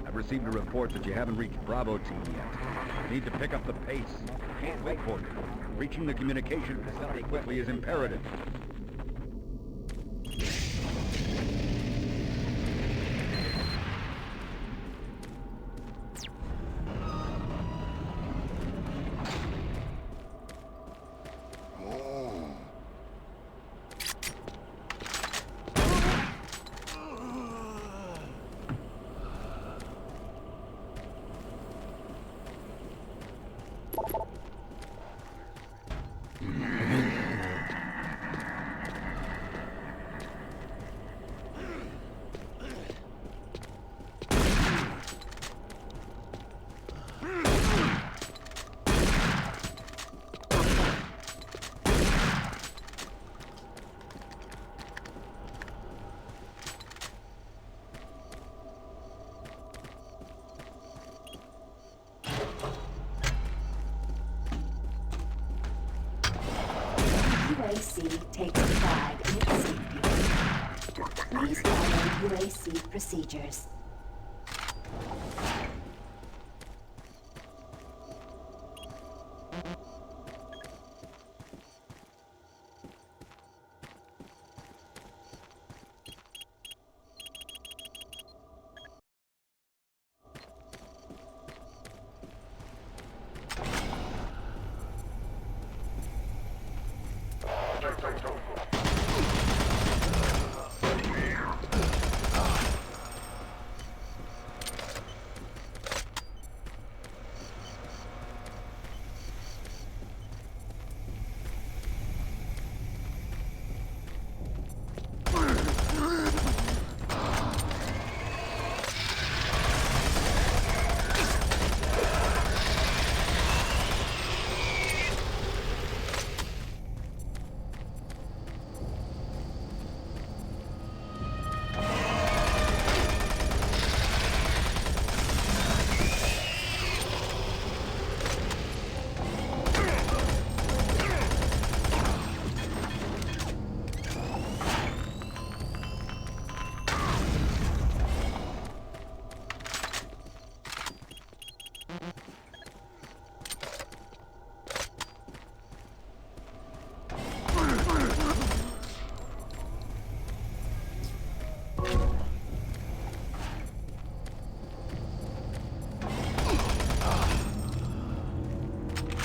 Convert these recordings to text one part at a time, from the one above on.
I've received a report that you haven't reached Bravo team yet. You need to pick up the pace. Can't wait for you. Reaching the communication facility quickly is imperative. UAC takes pride in its safety. Please follow UAC procedures.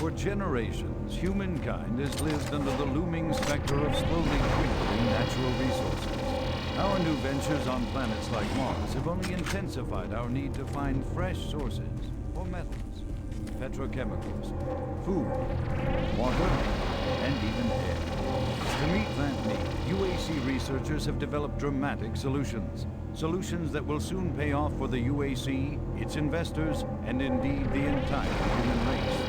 For generations, humankind has lived under the looming specter of slowly dwindling natural resources. Our new ventures on planets like Mars have only intensified our need to find fresh sources for metals, petrochemicals, food, water, and even air. To meet that need, UAC researchers have developed dramatic solutions. Solutions that will soon pay off for the UAC, its investors, and indeed the entire human race.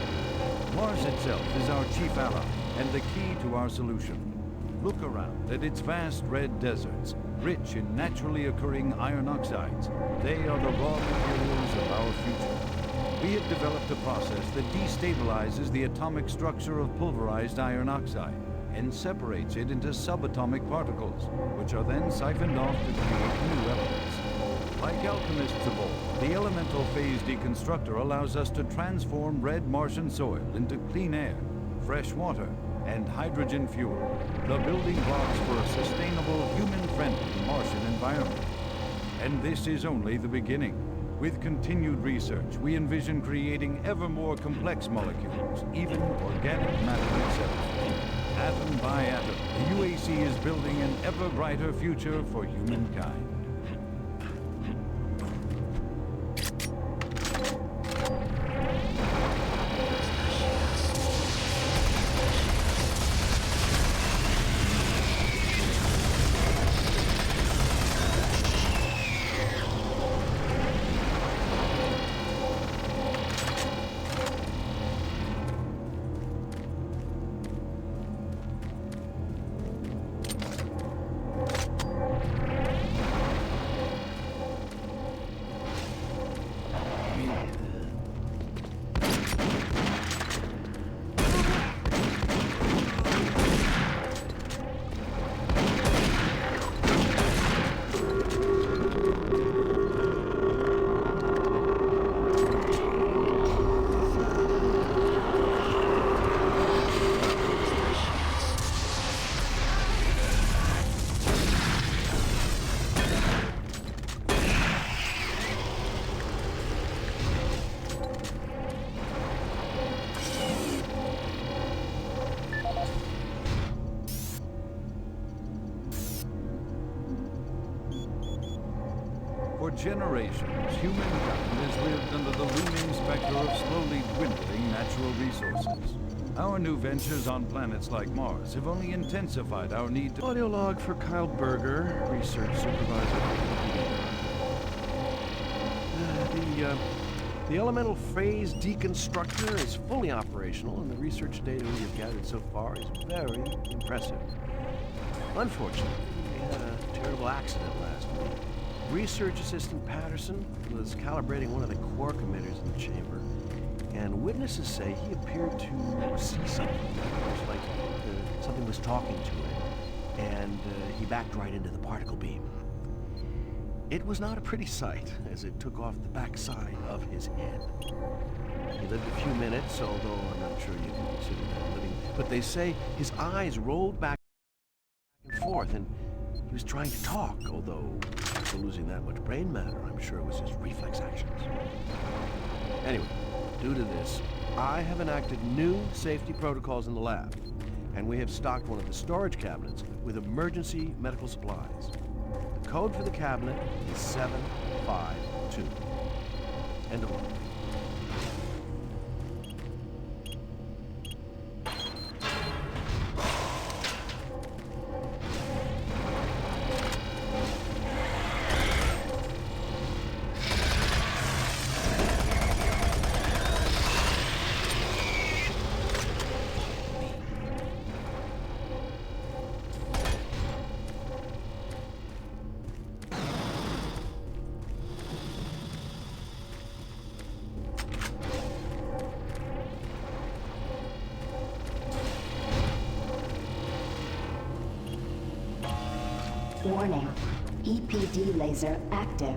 Mars itself is our chief ally and the key to our solution. Look around at its vast red deserts, rich in naturally occurring iron oxides. They are the raw materials of our future. We have developed a process that destabilizes the atomic structure of pulverized iron oxide and separates it into subatomic particles, which are then siphoned off to create new elements. Like alchemists of old, the elemental phase deconstructor allows us to transform red Martian soil into clean air, fresh water, and hydrogen fuel, the building blocks for a sustainable, human-friendly Martian environment. And this is only the beginning. With continued research, we envision creating ever more complex molecules, even organic matter itself. Atom by atom, the UAC is building an ever brighter future for humankind. For generations, humankind has lived under the looming specter of slowly dwindling natural resources. Our new ventures on planets like Mars have only intensified our need to... Audio log for Kyle Berger, research supervisor. The elemental phase deconstructor is fully operational, and the research data we have gathered so far is very impressive. Unfortunately, we had a terrible accident last week. Research assistant Patterson was calibrating one of the quark emitters in the chamber, and witnesses say he appeared to see something. It was like something was talking to him, and he backed right into the particle beam. It was not a pretty sight, as it took off the backside of his head. He lived a few minutes, although I'm not sure you can consider that living. But they say his eyes rolled back and forth, and he was trying to talk, although after losing that much brain matter, I'm sure it was his reflex actions. Anyway, due to this, I have enacted new safety protocols in the lab, and we have stocked one of the storage cabinets with emergency medical supplies. The code for the cabinet is 752. End of log. Warning. EPD laser active.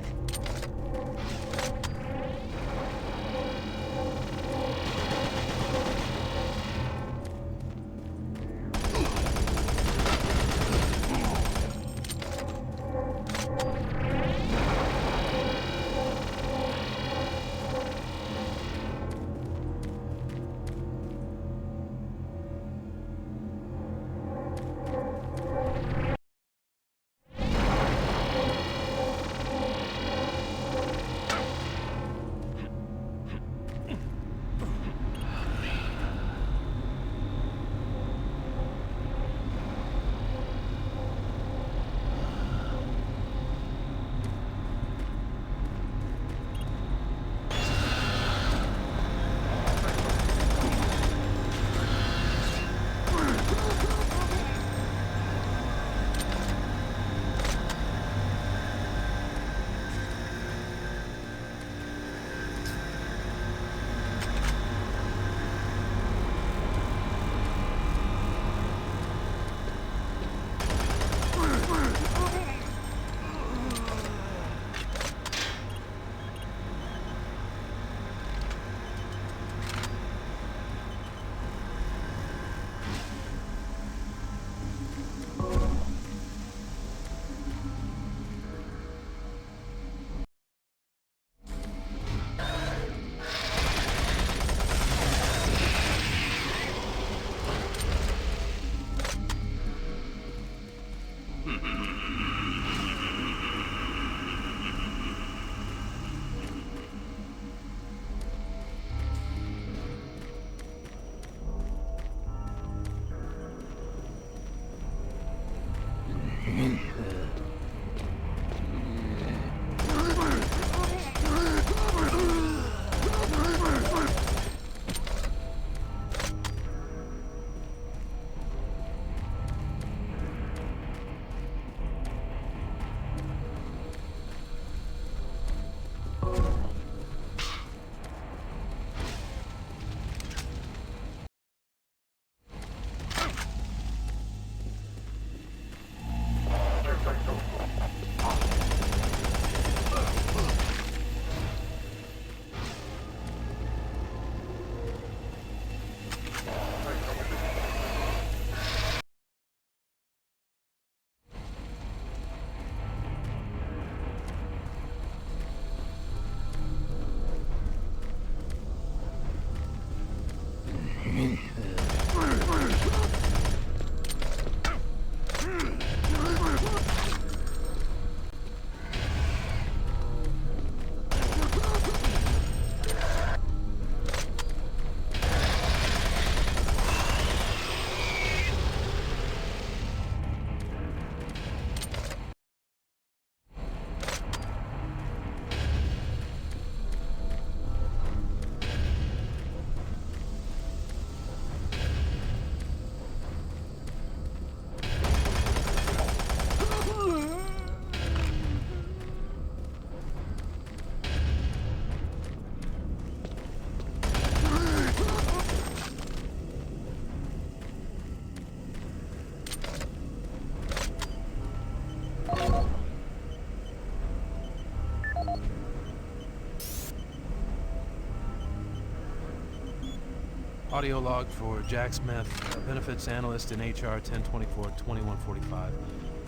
Audio log for Jack Smith, benefits analyst in HR 1024-2145.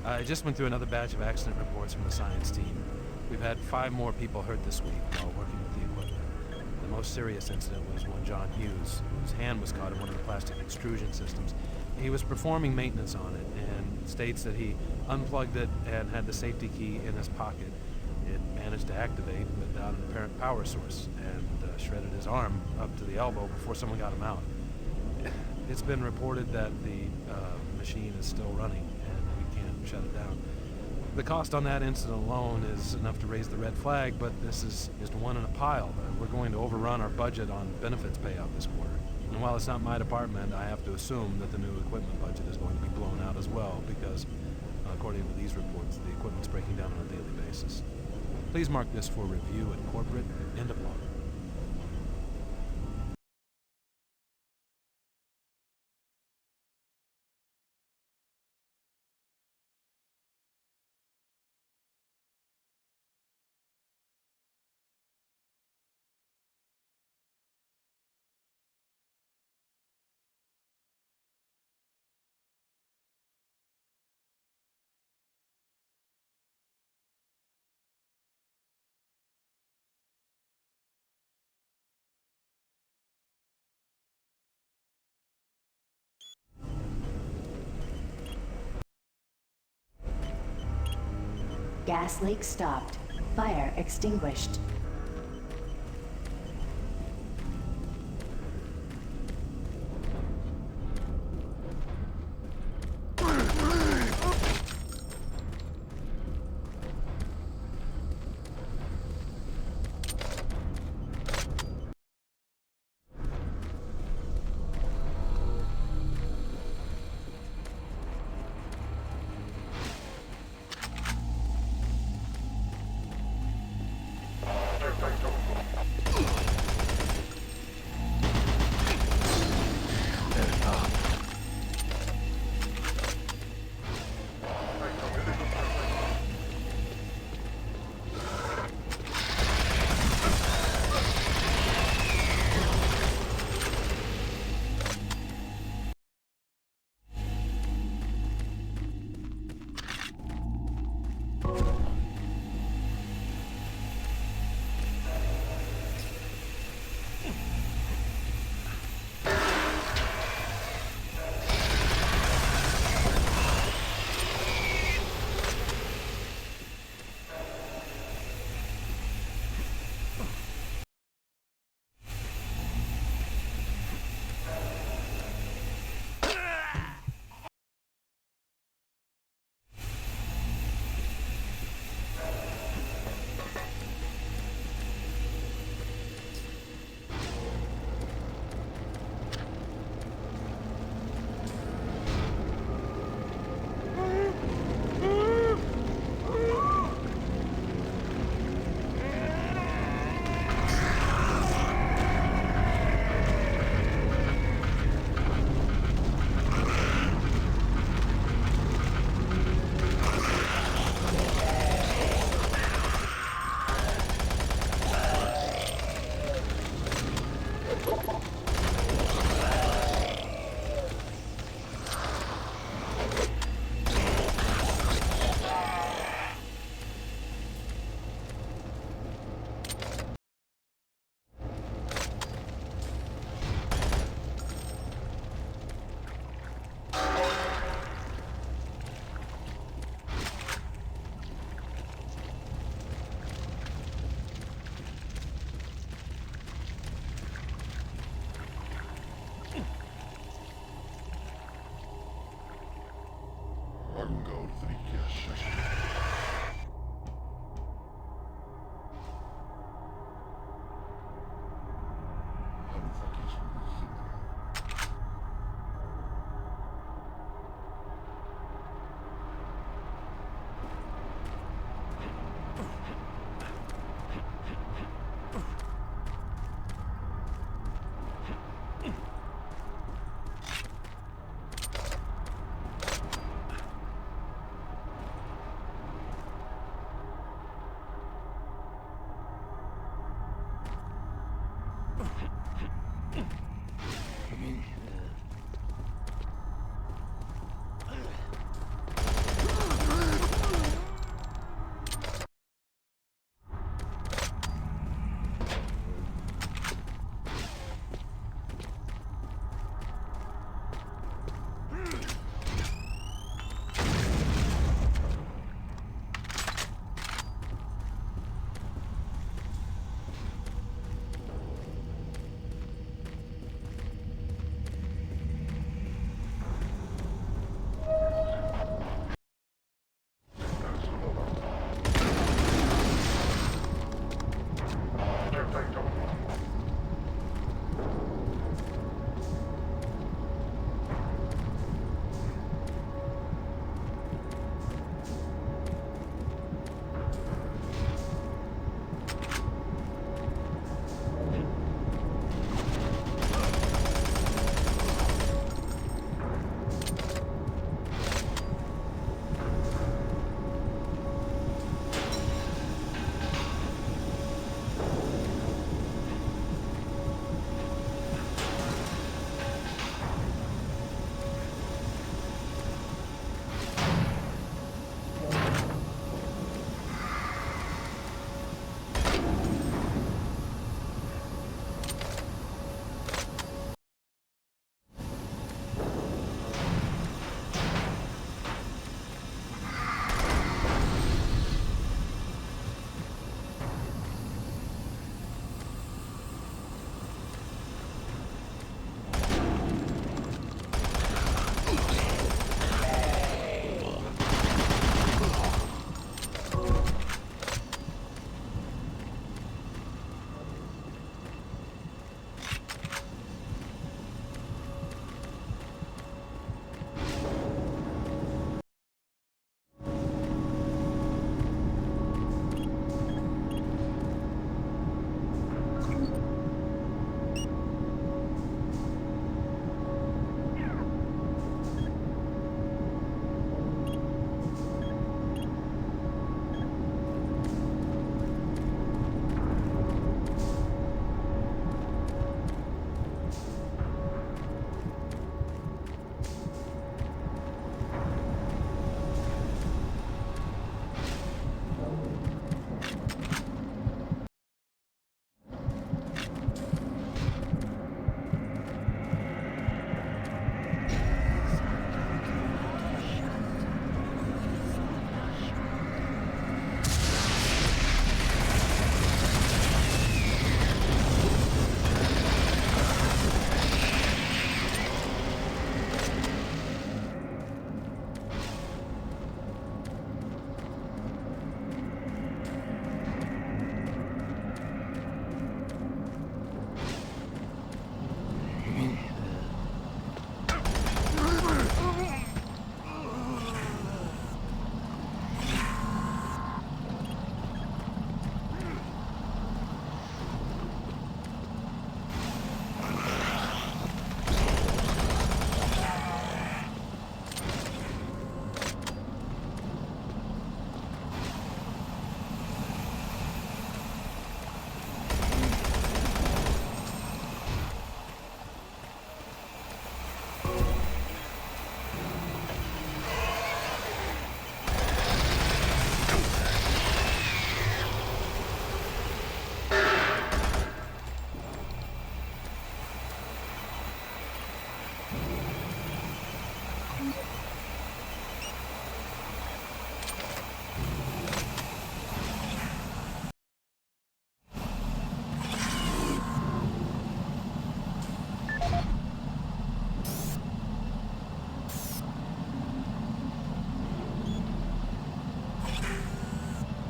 I just went through another batch of accident reports from the science team. We've had 5 more people hurt this week while working with the equipment. The most serious incident was one John Hughes, whose hand was caught in one of the plastic extrusion systems. He was performing maintenance on it and states that he unplugged it and had the safety key in his pocket. It managed to activate without an apparent power source and shredded his arm up to the elbow before someone got him out. It's been reported that the machine is still running and we can't shut it down. The cost on that incident alone is enough to raise the red flag, but this is just one in a pile. We're going to overrun our budget on benefits payout this quarter. And while it's not my department, I have to assume that the new equipment budget is going to be blown out as well because, according to these reports, the equipment's breaking down on a daily basis. Please mark this for review at corporate. End of log. Gas leak stopped. Fire extinguished.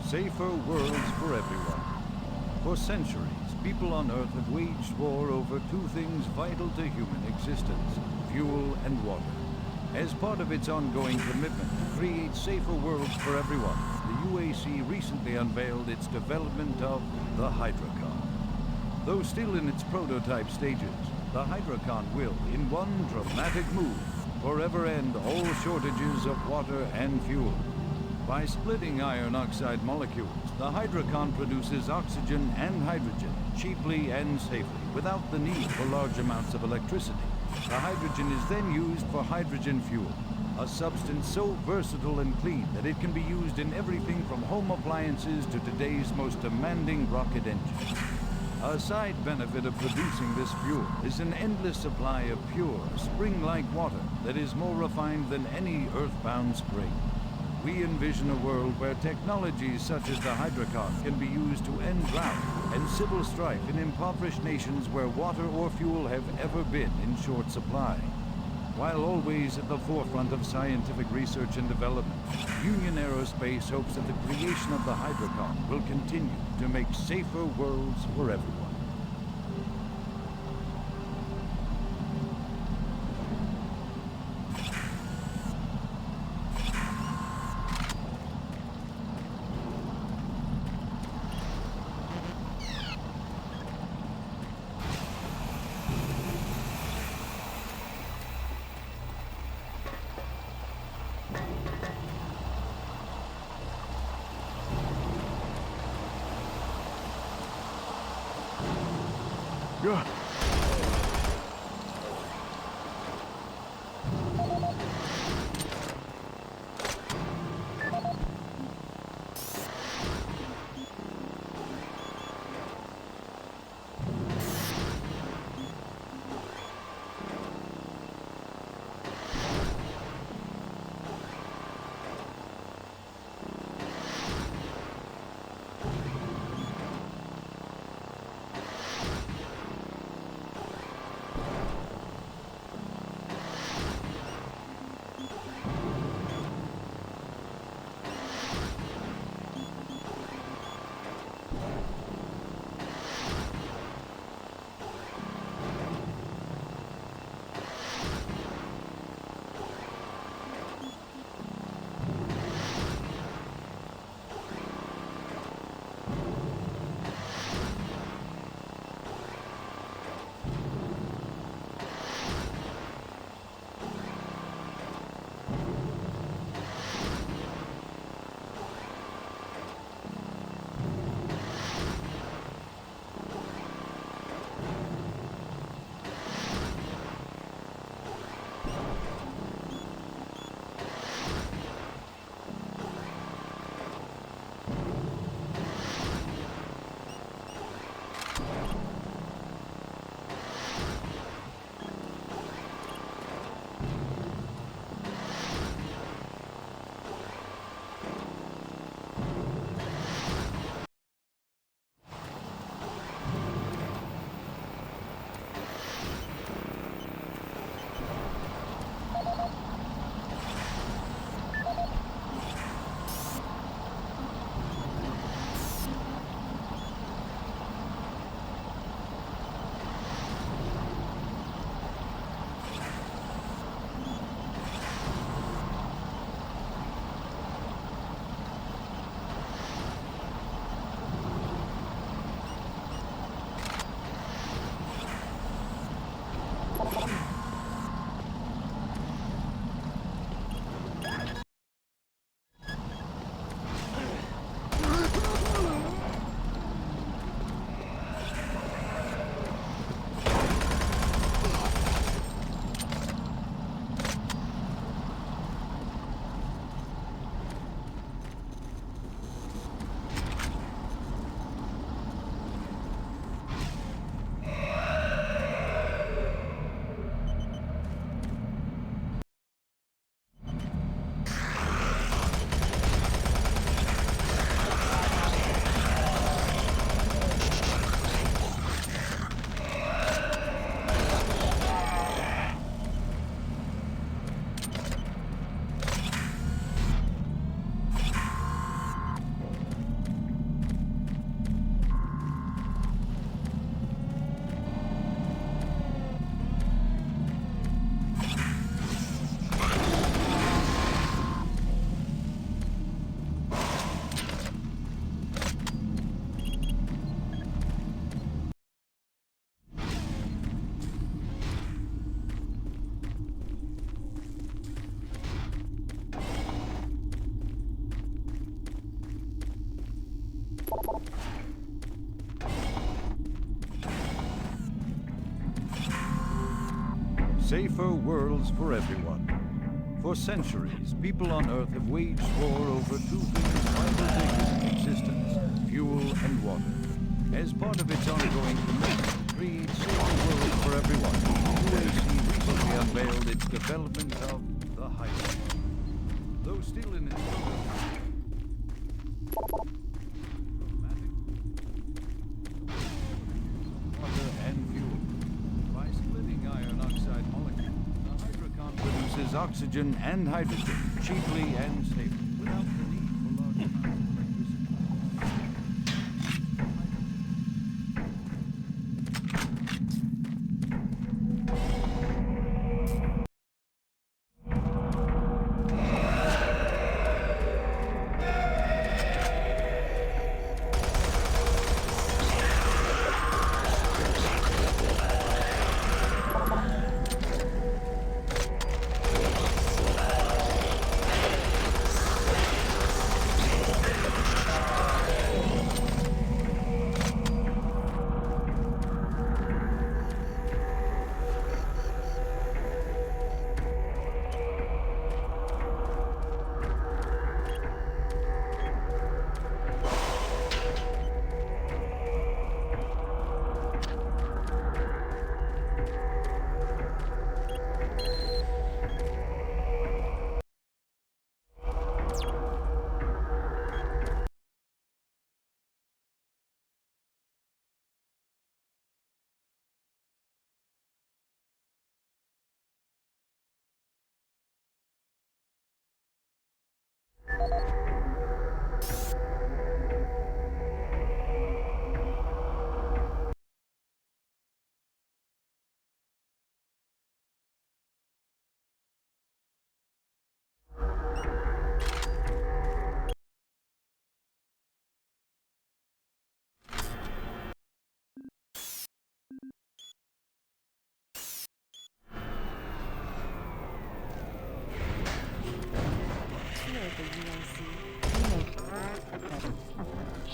Safer worlds for everyone. For centuries, people on Earth have waged war over two things vital to human existence: fuel and water. As part of its ongoing commitment to create safer worlds for everyone, the UAC recently unveiled its development of the Hydrocon. Though still in its prototype stages, the Hydrocon will, in one dramatic move, forever end all shortages of water and fuel. By splitting iron oxide molecules, the Hydrocon produces oxygen and hydrogen cheaply and safely, without the need for large amounts of electricity. The hydrogen is then used for hydrogen fuel, a substance so versatile and clean that it can be used in everything from home appliances to today's most demanding rocket engines. A side benefit of producing this fuel is an endless supply of pure, spring-like water that is more refined than any earthbound spring. We envision a world where technologies such as the hydrocon can be used to end drought and civil strife in impoverished nations where water or fuel have ever been in short supply. While always at the forefront of scientific research and development, Union Aerospace hopes that the creation of the hydrocon will continue to make safer worlds for everyone. Yeah. safer worlds for everyone. For centuries, people on Earth have waged war over two things vital to existence: fuel and water. As part of its ongoing commitment to create safer worlds for everyone, UAC recently unveiled its development of the Hydra. Though still in its water and fuel. By splitting iron oxide molecules, the Hydrocon produces oxygen and hydrogen cheaply and safely, without the need for large amounts of electricity. Here at the UAC, we make Earth a better place.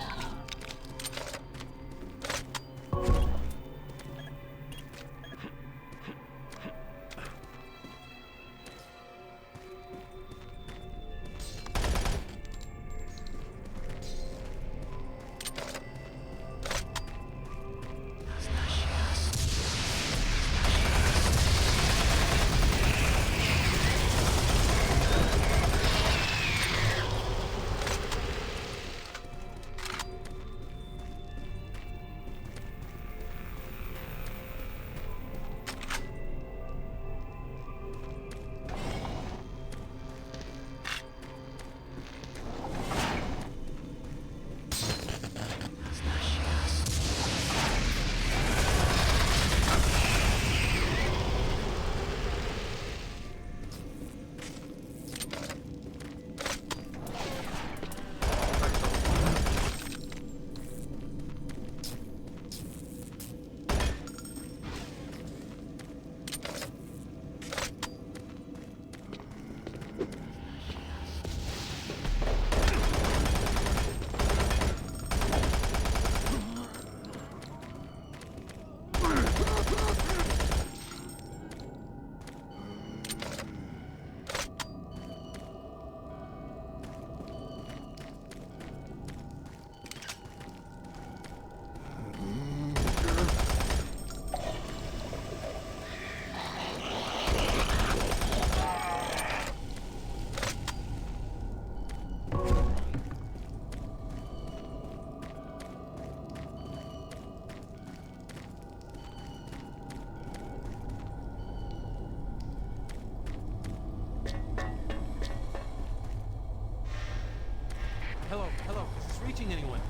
Hello, is this reaching anyone?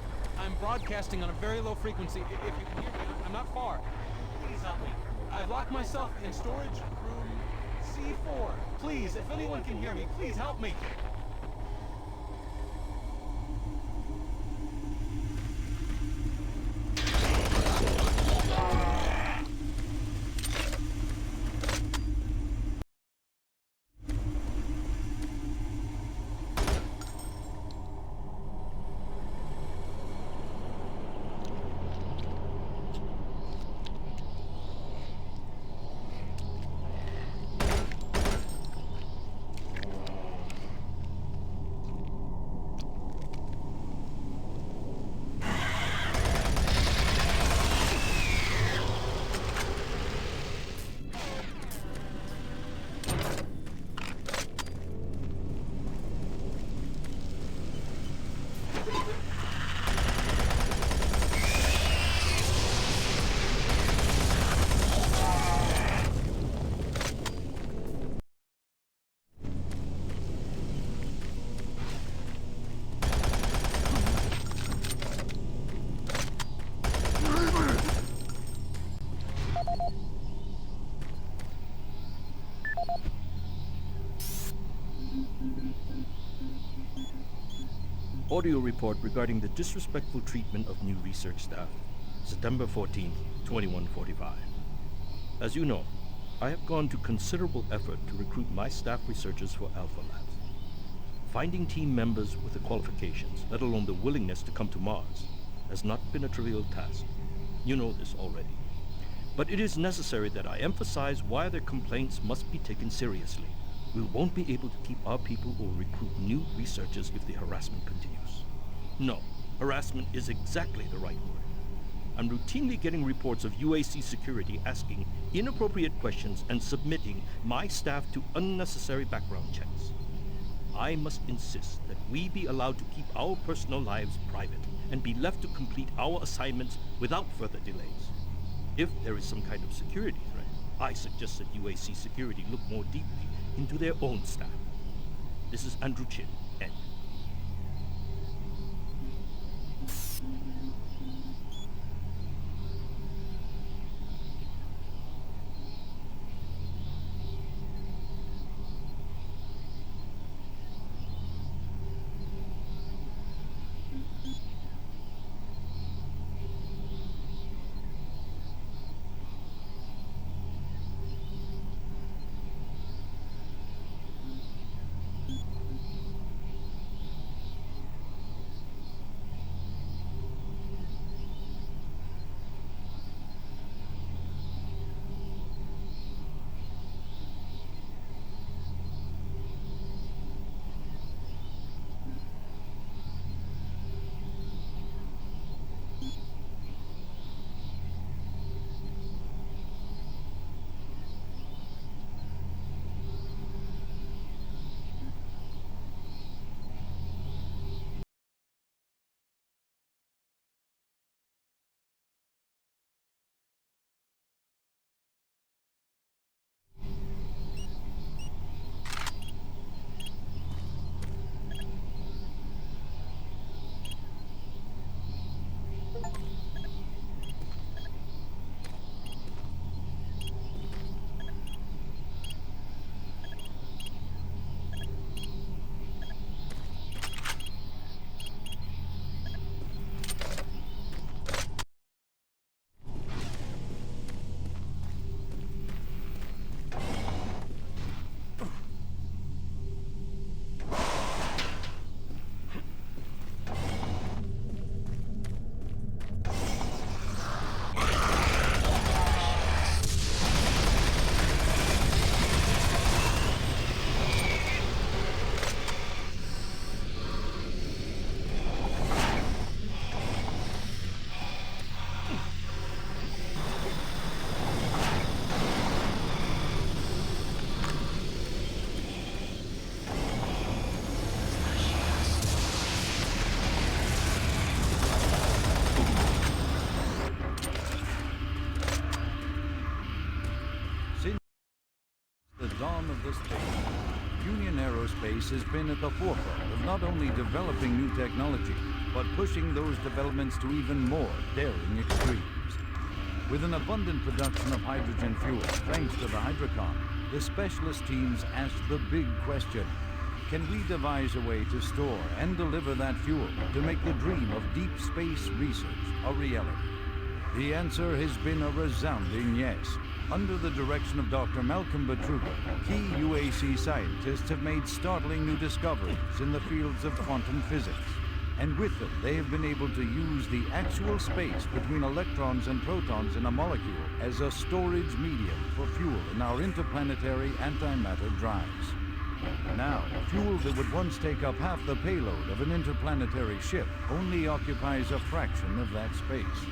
I'm broadcasting on a very low frequency. If you can hear me, I'm not far. Please help me. I've locked myself in storage room C4. Please, if anyone can hear me, please help me. Audio report regarding the disrespectful treatment of new research staff. September 14th, 2145. As you know, I have gone to considerable effort to recruit my staff researchers for Alpha Labs. Finding team members with the qualifications, let alone the willingness to come to Mars, has not been a trivial task. You know this already. But it is necessary that I emphasize why their complaints must be taken seriously. We won't be able to keep our people or recruit new researchers if the harassment continues. No, harassment is exactly the right word. I'm routinely getting reports of UAC security asking inappropriate questions and submitting my staff to unnecessary background checks. I must insist that we be allowed to keep our personal lives private and be left to complete our assignments without further delays. If there is some kind of security threat, I suggest that UAC security look more deeply into their own staff. This is Andrew Chin, Ed. Dawn of the space, Union Aerospace has been at the forefront of not only developing new technology, but pushing those developments to even more daring extremes. With an abundant production of hydrogen fuel, thanks to the Hydrocon, the specialist teams ask the big question: can we devise a way to store and deliver that fuel to make the dream of deep space research a reality? The answer has been a resounding yes. Under the direction of Dr. Malcolm Betruger, key UAC scientists have made startling new discoveries in the fields of quantum physics. And with them, they have been able to use the actual space between electrons and protons in a molecule as a storage medium for fuel in our interplanetary antimatter drives. Now, fuel that would once take up half the payload of an interplanetary ship only occupies a fraction of that space.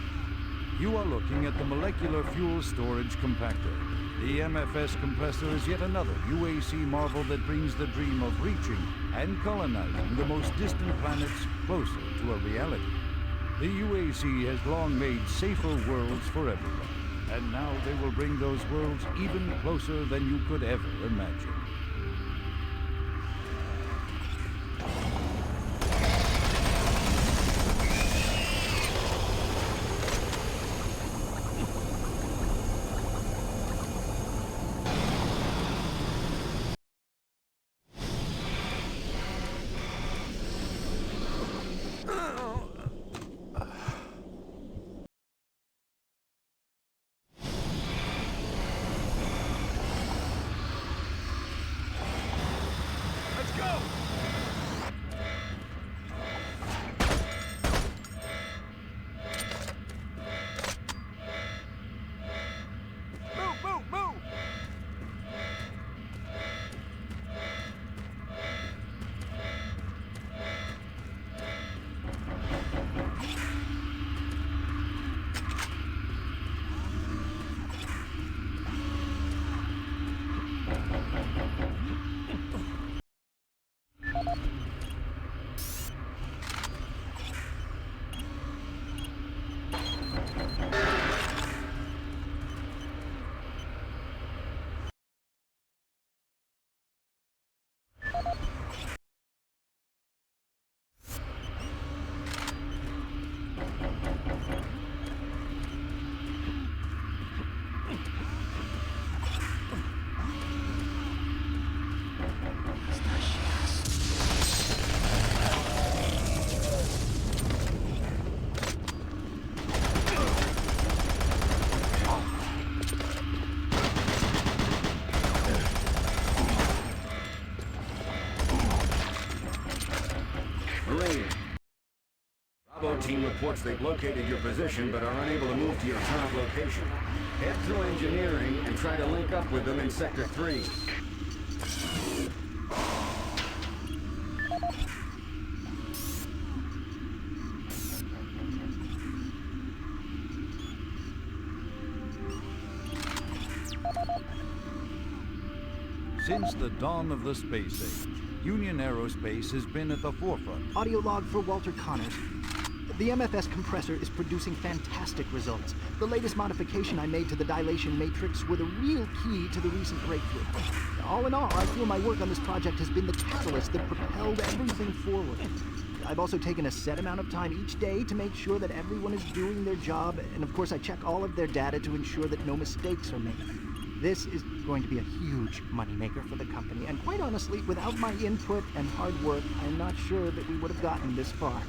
You are looking at the Molecular Fuel Storage Compactor. The MFS compressor is yet another UAC marvel that brings the dream of reaching and colonizing the most distant planets closer to a reality. The UAC has long made safer worlds for everyone, and now they will bring those worlds even closer than you could ever imagine. Bravo team reports they've located your position but are unable to move to your current location. Head through engineering and try to link up with them in Sector 3. Since the dawn of the space age, Union Aerospace has been at the forefront. Audio log for Walter Connors. The MFS compressor is producing fantastic results. The latest modification I made to the dilation matrix were the real key to the recent breakthrough. All in all, I feel my work on this project has been the catalyst that propelled everything forward. I've also taken a set amount of time each day to make sure that everyone is doing their job, and of course I check all of their data to ensure that no mistakes are made. This is going to be a huge moneymaker for the company, and quite honestly, without my input and hard work, I'm not sure that we would have gotten this far.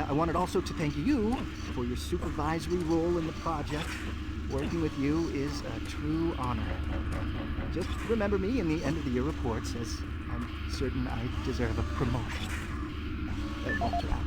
I wanted also to thank you for your supervisory role in the project. Working with you is a true honor. Just remember me in the end of the year reports, as I'm certain I deserve a promotion. Walter out.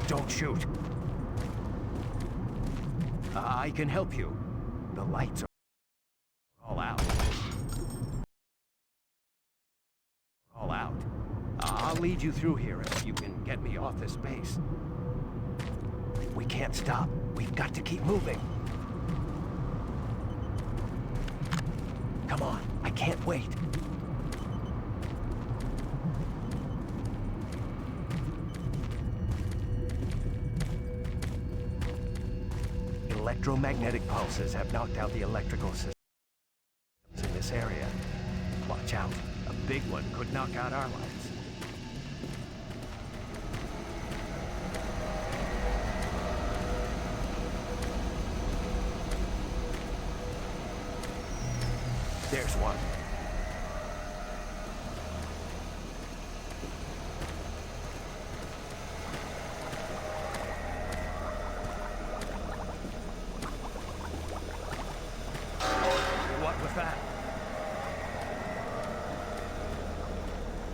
Don't shoot. I can help you. The lights are all out. All out. I'll lead you through here if you can get me off this base. We can't stop. We've got to keep moving. Come on, I can't wait. Electromagnetic pulses have knocked out the electrical systems in this area. Watch out. A big one could knock out our lights. There's one. What was that?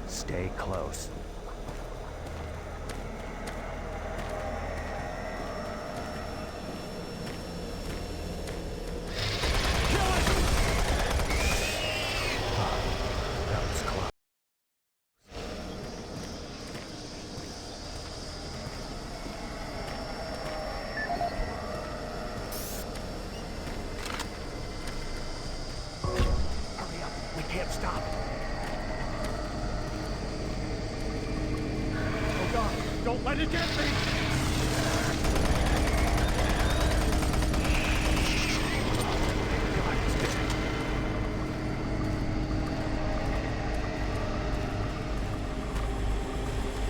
Stay close. Don't let it get me!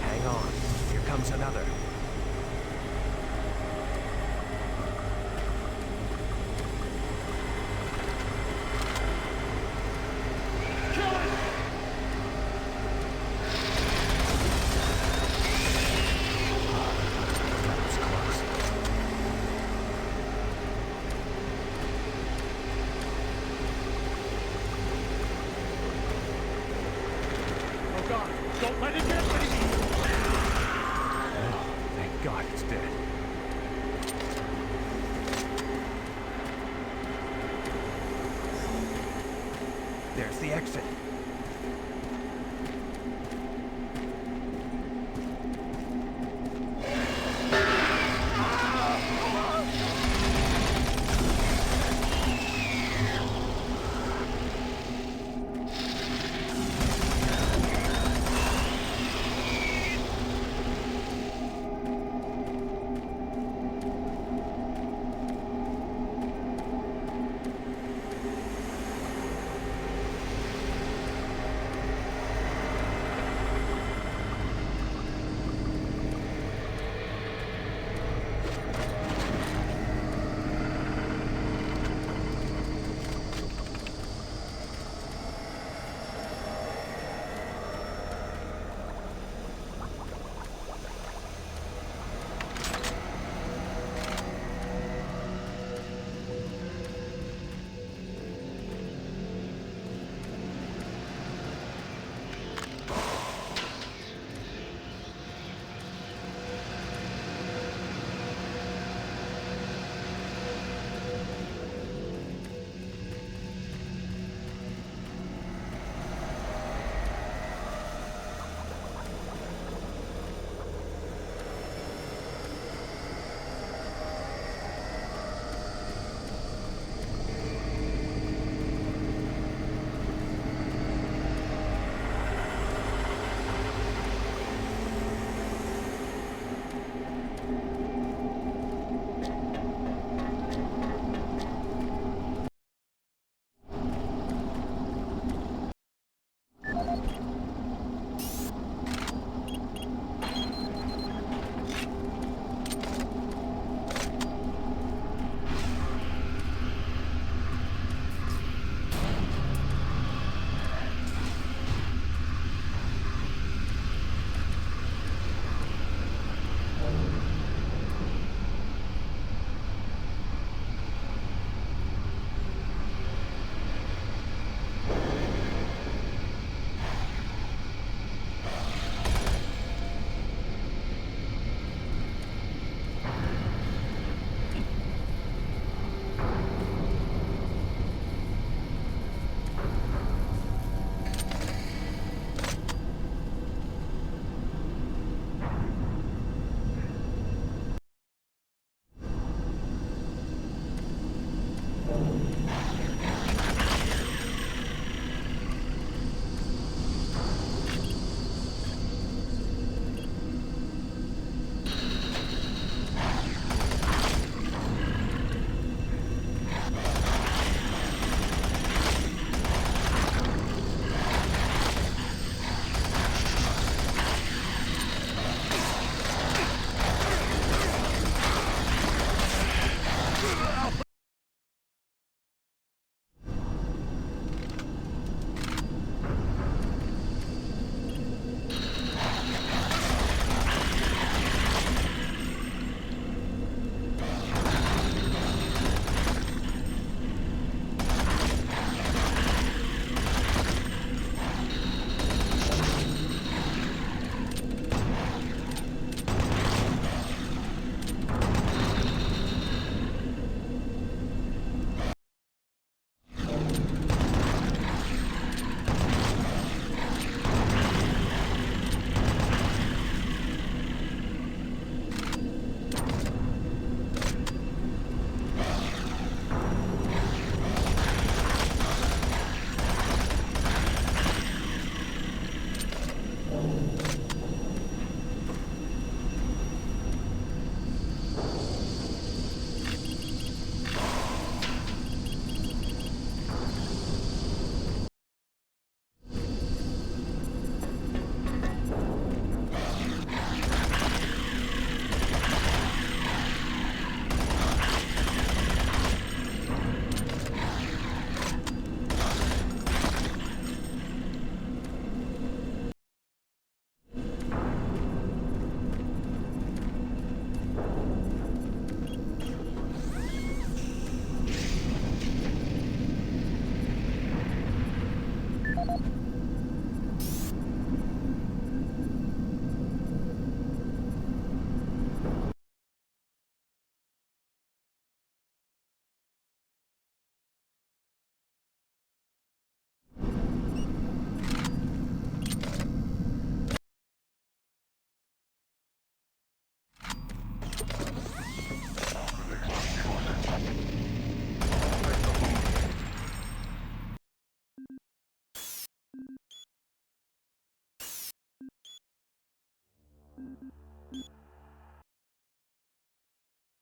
Hang on. Here comes another. Oh God, don't let it get me! Thank God it's dead. There's the exit.